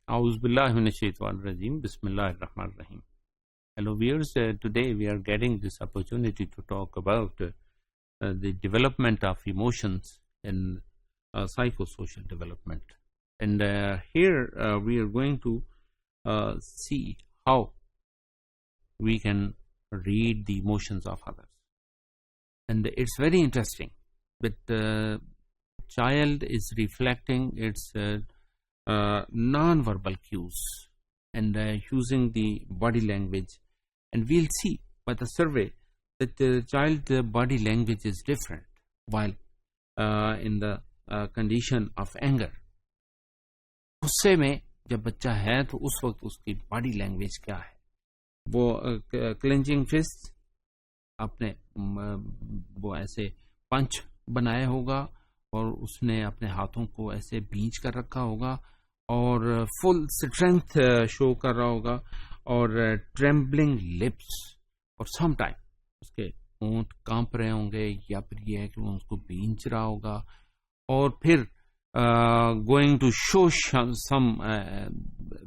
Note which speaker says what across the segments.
Speaker 1: A'udhu billahi minash shaitanir rajim. Bismillahir rahmanir rahim. Hello viewers, today we are getting this opportunity to talk about the development of emotions in psychosocial development. And here we are going to see how we can read the emotions of others. And it's very interesting that the child is reflecting its non-verbal cues and using the body language, and we'll see by the survey that the child body language is different while in the condition of anger. غصے میں جب بچہ ہے تو اس وقت اس کی body language کیا ہے؟ وہ کلینچنگ فسٹ اپنے وہ ایسے پنچ بنائے ہوگا اور اس نے اپنے ہاتھوں کو ایسے بھینچ کر رکھا ہوگا اور فل اسٹرینتھ شو کر رہا ہوگا اور ٹریمبلنگ لپس، اور سم ٹائم اس کے ہونٹ کانپ رہے ہوں گے یا پھر یہ ہے کہ وہ اس کو بھینچ رہا ہوگا اور پھر going to show some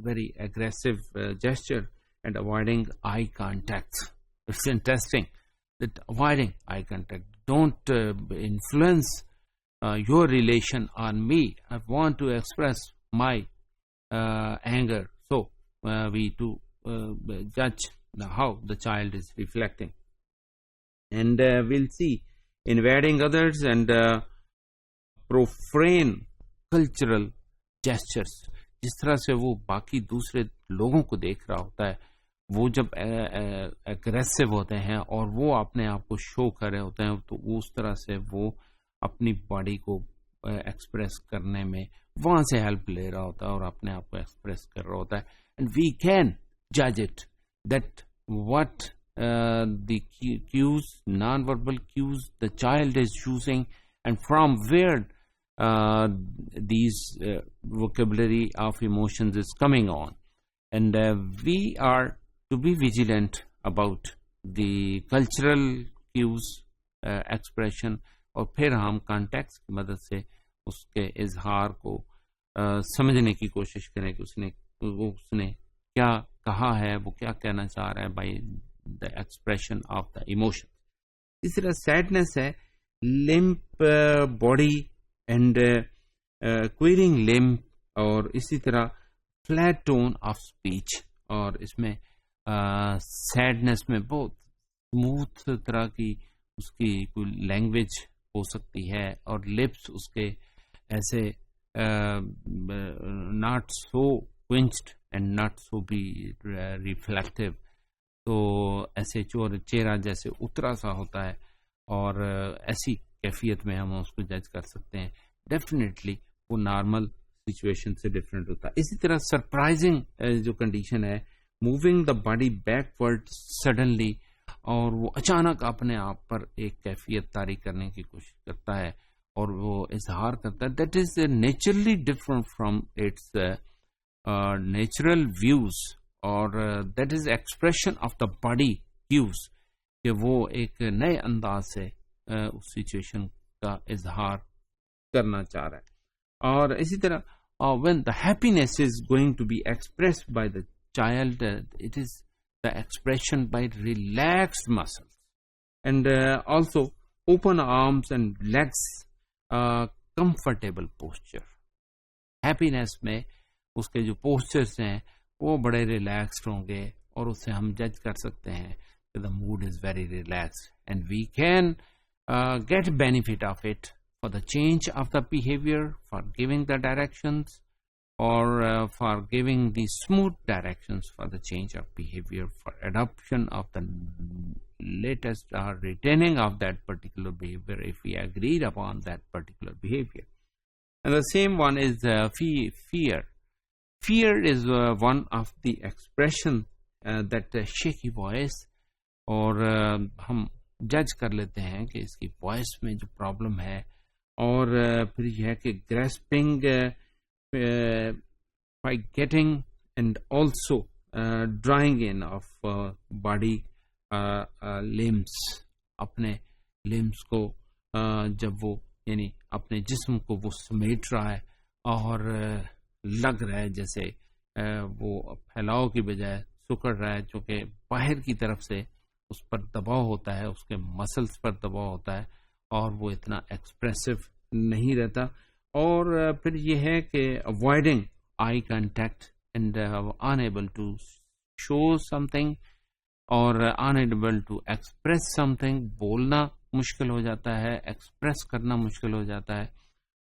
Speaker 1: very aggressive gesture and avoiding eye contact. It's interesting that avoiding eye contact don't influence your relation on me. I want to express my anger. So we to judge how the child is reflecting. And we'll see invading others and profane cultural gestures, جس طرح سے وہ باقی دوسرے لوگوں کو دیکھ رہا ہوتا ہے، وہ جب اگریسو ہوتے ہیں اور وہ اپنے آپ کو شو کر رہے ہوتے ہیں تو اس طرح سے وہ اپنی باڈی کو ایکسپریس کرنے میں وہاں سے ہیلپ لے رہا ہوتا ہے اور اپنے آپ کو ایکسپریس کر رہا ہوتا ہے. اینڈ وی کین جج it that what the cues, non verbal cues the child is using and from where these vocabulary of emotions is coming on, and we are to be vigilant about the cultural cues expression, اور پھر ہم context کی مدد سے اس کے اظہار کو سمجھنے کی کوشش کریں کہ اس نے کیا کہا ہے، وہ کیا کہنا چاہ رہا ہے by the expression of the emotion. اس طرح سیڈنس ہے limp body and quivering limb, اور اسی طرح فلیٹ ٹون آف اسپیچ، اور اس میں سیڈنس میں بہت اسموتھ طرح کی اس کی کوئی لینگویج ہو سکتی ہے اور لپس اس کے ایسے not so quenched and not so be reflective, تو ایسے چہرہ جیسے اترا سا ہوتا ہے، اور ایسی کیفیت میں ہم اس کو جج کر سکتے ہیں. ڈیفینیٹلی وہ نارمل سچویشن سے ڈفرینٹ ہوتا ہے. اسی طرح سرپرائزنگ جو کنڈیشن ہے، moving the body backward suddenly, اور وہ اچانک اپنے آپ پر ایک کیفیت طاری کرنے کی کوشش کرتا ہے اور وہ اظہار کرتا ہے، that is naturally different from its natural views, اور that is expression of the body cues, کہ وہ ایک نئے انداز سے اس سچویشن کا اظہار کرنا چاہ رہا ہے. اور اسی طرح when the happiness is going to be expressed by the child, it is the expression by relaxed muscles and also open arms and legs, comfortable posture. happiness میں اس کے جو postures ہیں وہ بڑے ریلیکسڈ ہوں گے اور اس سے ہم جج کر سکتے ہیں کہ the mood is very relaxed, and we can get benefit of it for the change of the behavior, for giving the directions, or for giving the smooth directions for the change of behavior, for adoption of the latest or retaining of that particular behavior if we agreed upon that particular behavior. And the same one is fear. Fear is one of the expression that shaky voice, اور ہم جج کر لیتے ہیں کہ اس کی voice میں جو پرابلم ہے، اور پھر یہ ہے کہ grasping by getting and also drawing in of body limbs, اپنے لمبس کو جب وہ یعنی اپنے جسم کو وہ سمیٹ رہا ہے اور لگ رہا ہے جیسے وہ پھیلاؤ کی بجائے سکڑ رہا ہے، چونکہ باہر کی طرف سے اس پر دباؤ ہوتا ہے، اس کے مسلس پر دباؤ ہوتا ہے اور وہ اتنا ایکسپریسو نہیں رہتا. اور پھر یہ ہے کہ avoiding eye contact and unable to show something اور unable to express something. بولنا مشکل ہو جاتا ہے، ایکسپریس کرنا مشکل ہو جاتا ہے.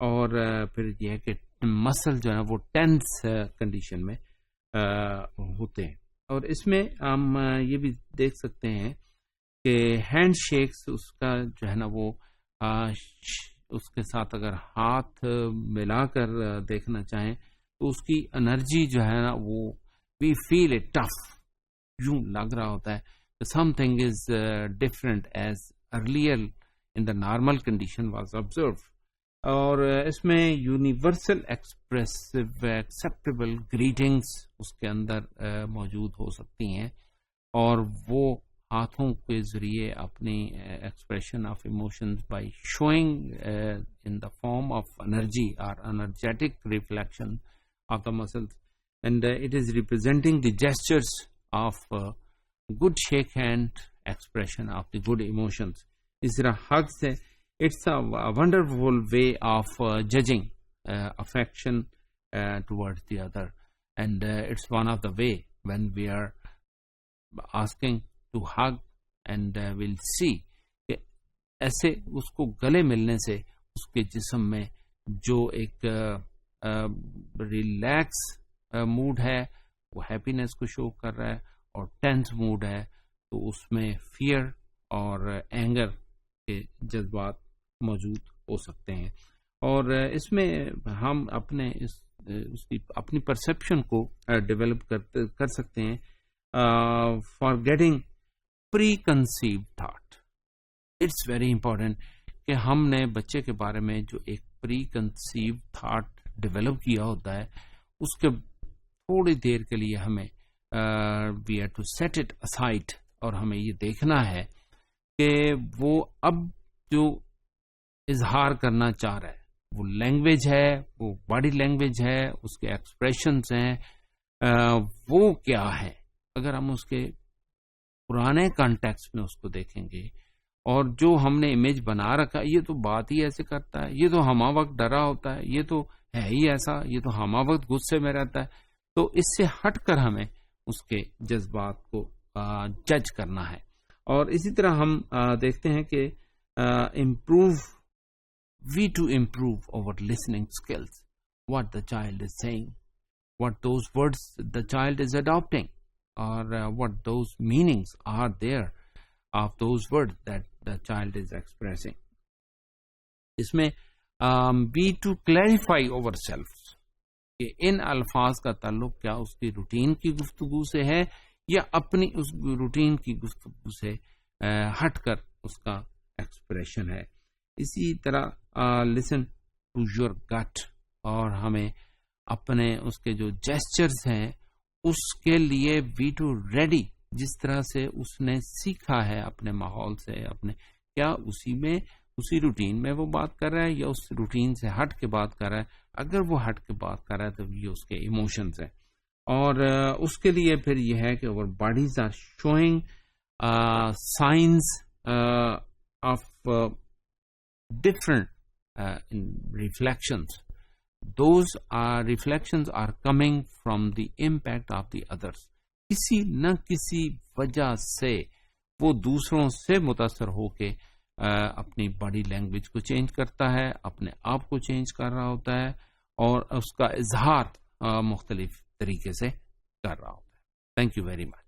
Speaker 1: اور پھر یہ ہے کہ مسل جو ہے وہ ٹینس کنڈیشن میں ہوتے ہیں. اور اس میں ہم یہ بھی دیکھ سکتے ہیں کہ ہینڈ شیکس اس کا جو ہے نا وہ اس کے ساتھ اگر ہاتھ ملا کر دیکھنا چاہیں تو اس کی انرجی جو ہے نا وہ وی فیل اٹ ٹف، یوں لگ رہا ہوتا ہے some thing is different as earlier in the normal condition was observe. اور اس میں یونیورسل ایکسپریسو ایکسیپٹیبل گریٹنگس اس کے اندر موجود ہو سکتی ہیں، اور وہ ہاتھوں کے ذریعے اپنی expression of emotions by showing in the form of energy اور energetic reflection of the muscles, and it is representing the gestures of good shake hand expression of the good emotions. اس طرح حق سے it's a wonderful way of judging affection towards the other, and it's one of the way when we are asking to hug, and we'll see کہ ایسے اس کو گلے ملنے سے اس کے جسم میں جو ایک ریلیکس موڈ ہے وہ ہیپینس کو شو کر رہا ہے، اور ٹینس موڈ ہے تو اس میں فیئر اور اینگر کے جذبات موجود ہو سکتے ہیں. اور اس میں ہم اپنے اس کی اپنی پرسیپشن کو ڈیولپ کر سکتے ہیں. For getting preconceived thought, it's very important کہ ہم نے بچے کے بارے میں جو ایک پری کنسیو تھاٹ ڈیولپ کیا ہوتا ہے اس کے تھوڑی دیر کے لیے ہمیں we have to set it aside, اور ہمیں یہ دیکھنا ہے کہ وہ اب جو اظہار کرنا چاہ رہا ہے وہ لینگویج ہے، وہ باڈی لینگویج ہے، اس کے ایکسپریشنز ہیں، وہ کیا ہے. اگر ہم اس کے پرانے کانٹیکسٹ میں اس کو دیکھیں گے اور جو ہم نے امیج بنا رکھا یہ تو بات ہی ایسے کرتا ہے، یہ تو ہمہ وقت ڈرا ہوتا ہے، یہ تو ہے ہی ایسا، یہ تو ہمہ وقت غصے میں رہتا ہے، تو اس سے ہٹ کر ہمیں اس کے جذبات کو جج کرنا ہے. اور اسی طرح ہم دیکھتے ہیں کہ we to improve our listening skills, what the child is saying, what those words the child is adopting, or what those meanings are there of those words that the child is expressing. اس میں we to clarify ourselves کہ ان الفاظ کا تعلق کیا اس کی routine کی گفتگو سے ہے یا اپنی اس روٹین کی گفتگو سے ہٹ کر اس کا ایکسپریشن ہے. اسی طرح لسن ٹو یور گٹ، اور ہمیں اپنے اس کے جو جیسچرز ہیں اس کے لیے وی ٹو ریڈی، جس طرح سے اس نے سیکھا ہے اپنے ماحول سے، اپنے کیا اسی روٹین میں وہ بات کر رہا ہے یا اس روٹین سے ہٹ کے بات کر رہا ہے. اگر وہ ہٹ کے بات کر رہا ہے تو یہ اس کے ایموشنز ہیں. اور اس کے لیے پھر یہ ہے کہ our bodies are showing signs of different reflections. Those reflections are coming from the impact of the others. کسی نہ کسی وجہ سے وہ دوسروں سے متاثر ہو کے اپنی باڈی لینگویج کو چینج کرتا ہے، اپنے آپ کو چینج کر رہا ہوتا ہے، اور اس کا اظہار مختلف طریقے سے کر رہا ہوتا ہے. Thank you very much.